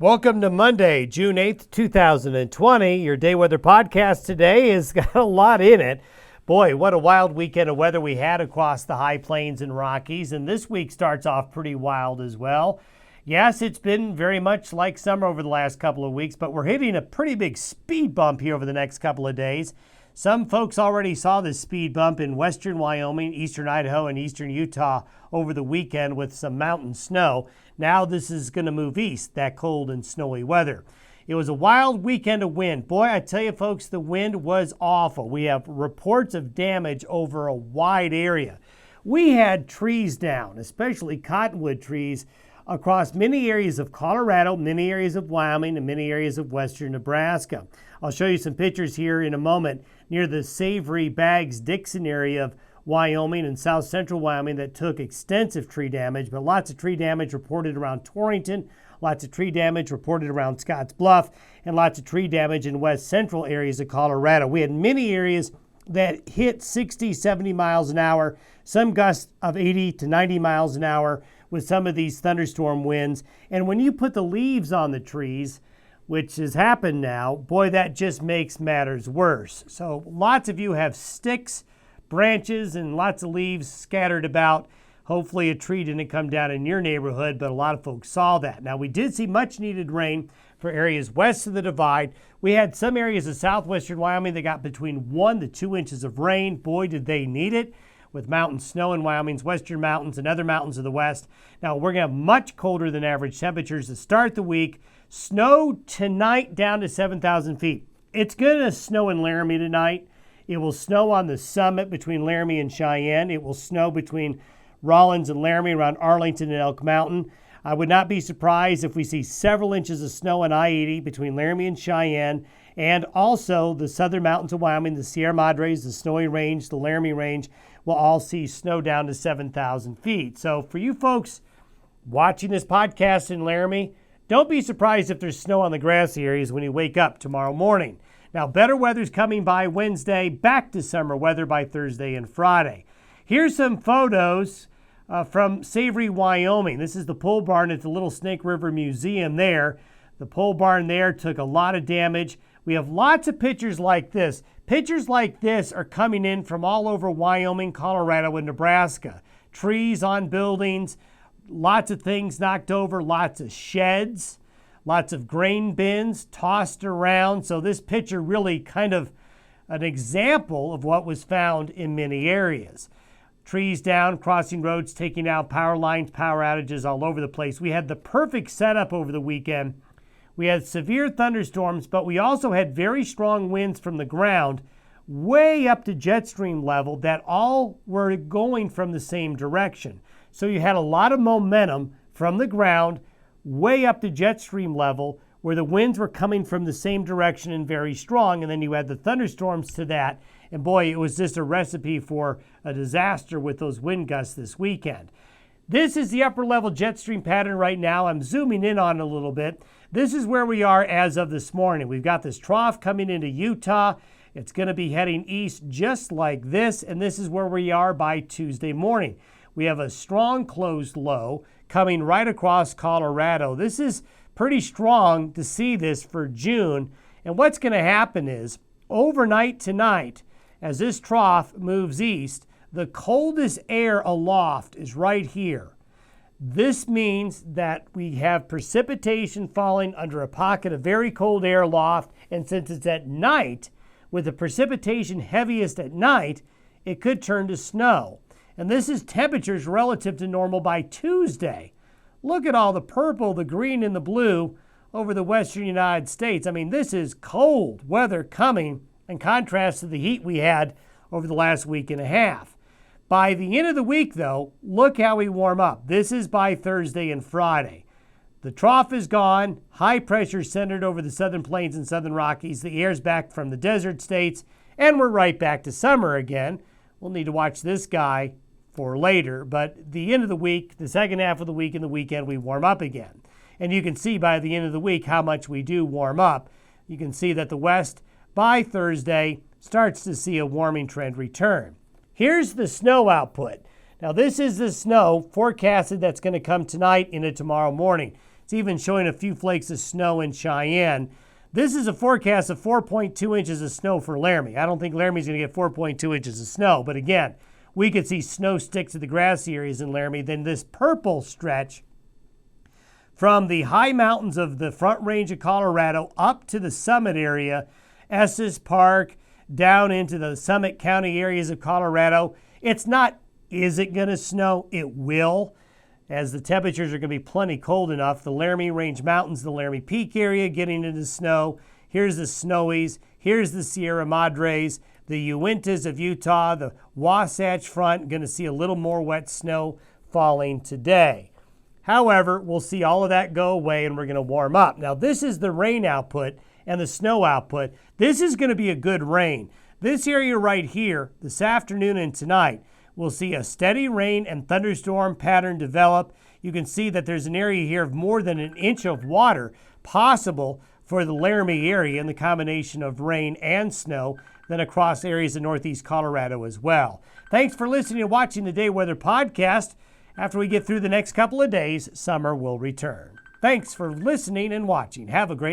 Welcome to Monday, June 8th, 2020. Your day weather podcast today has got a lot in it. Boy, what a wild weekend of weather we had across the high plains and Rockies, and this week starts off pretty wild as well. Yes, it's been very much like summer over the last couple of weeks, but we're hitting a pretty big speed bump here over the next couple of days. Some folks already saw this speed bump in western Wyoming, eastern Idaho, and eastern Utah over the weekend with some mountain snow. Now this is going to move east, that cold and snowy weather. It was a wild weekend of wind. Boy, I tell you folks, the wind was awful. We have reports of damage over a wide area. We had trees down, especially cottonwood trees, across many areas of Colorado, many areas of Wyoming, and many areas of western Nebraska. I'll show you some pictures here in a moment near the Savory Bags Dixon area of Wyoming and south central Wyoming that took extensive tree damage, but lots of tree damage reported around Torrington, lots of tree damage reported around Scotts Bluff, and lots of tree damage in west central areas of Colorado. We had many areas that hit 60, 70 miles an hour, some gusts of 80 to 90 miles an hour with some of these thunderstorm winds. And when you put the leaves on the trees, which has happened now, boy, that just makes matters worse. So lots of you have sticks, branches, and lots of leaves scattered about. Hopefully a tree didn't come down in your neighborhood, but a lot of folks saw that. Now, we did see much needed rain for areas west of the divide. We had some areas of southwestern Wyoming that got between 1 to 2 inches of rain. Boy, did they need it, with mountain snow in Wyoming's western mountains and other mountains of the west. Now, we're going to have much colder than average temperatures to start the week. Snow tonight down to 7,000 feet. It's going to snow in Laramie tonight. It will snow on the summit between Laramie and Cheyenne. It will snow between Rawlins and Laramie around Arlington and Elk Mountain. I would not be surprised if we see several inches of snow on I-80 between Laramie and Cheyenne, and also the southern mountains of Wyoming, the Sierra Madres, the Snowy Range, the Laramie Range, will all see snow down to 7,000 feet. So for you folks watching this podcast in Laramie, don't be surprised if there's snow on the grassy areas when you wake up tomorrow morning. Now, better weather's coming by Wednesday, back to summer weather by Thursday and Friday. Here's some photos from Savory, Wyoming. This is the pole barn at the Little Snake River Museum there. The pole barn there took a lot of damage. We have lots of pictures like this. Pictures like this are coming in from all over Wyoming, Colorado, and Nebraska. Trees on buildings, lots of things knocked over, lots of sheds, lots of grain bins tossed around. So this picture really kind of an example of what was found in many areas. Trees down, crossing roads, taking out power lines, power outages all over the place. We had the perfect setup over the weekend. We had severe thunderstorms, but we also had very strong winds from the ground way up to jet stream level that all were going from the same direction. So you had a lot of momentum from the ground way up to jet stream level where the winds were coming from the same direction and very strong. And then you had the thunderstorms to that. And boy, it was just a recipe for a disaster with those wind gusts this weekend. This is the upper level jet stream pattern right now. I'm zooming in on it a little bit. This is where we are as of this morning. We've got this trough coming into Utah. It's going to be heading east just like this. And this is where we are by Tuesday morning. We have a strong closed low coming right across Colorado. This is pretty strong to see this for June. And what's going to happen is overnight tonight, as this trough moves east, the coldest air aloft is right here. This means that we have precipitation falling under a pocket of very cold air aloft. And since it's at night, with the precipitation heaviest at night, it could turn to snow. And this is temperatures relative to normal by Tuesday. Look at all the purple, the green, and the blue over the western United States. I mean, this is cold weather coming in contrast to the heat we had over the last week and a half. By the end of the week, though, look how we warm up. This is by Thursday and Friday. The trough is gone. High pressure centered over the southern plains and southern Rockies. The air's back from the desert states, and we're right back to summer again. We'll need to watch this guy for later, but the end of the week, the second half of the week and the weekend, we warm up again. And you can see by the end of the week how much we do warm up. You can see that the West, by Thursday, starts to see a warming trend return. Here's the snow output. Now, this is the snow forecasted that's going to come tonight into tomorrow morning. It's even showing a few flakes of snow in Cheyenne. This is a forecast of 4.2 inches of snow for Laramie. I don't think Laramie's going to get 4.2 inches of snow, but again, we could see snow stick to the grassy areas in Laramie. Then this purple stretch from the high mountains of the Front Range of Colorado up to the summit area, Estes Park, down into the Summit County areas of Colorado. It's not, is it going to snow? It will, as the temperatures are going to be plenty cold enough. The Laramie Range Mountains, the Laramie Peak area getting into snow. Here's the Snowies. Here's the Sierra Madres, the Uintas of Utah, the Wasatch Front. Going to see a little more wet snow falling today. However, we'll see all of that go away and we're going to warm up. Now, this is the rain output and the snow output. This is going to be a good rain. This area right here, this afternoon and tonight, we'll see a steady rain and thunderstorm pattern develop. You can see that there's an area here of more than an inch of water possible for the Laramie area in the combination of rain and snow, then across areas of northeast Colorado as well. Thanks for listening and watching the Day Weather Podcast. After we get through the next couple of days, summer will return. Thanks for listening and watching. Have a great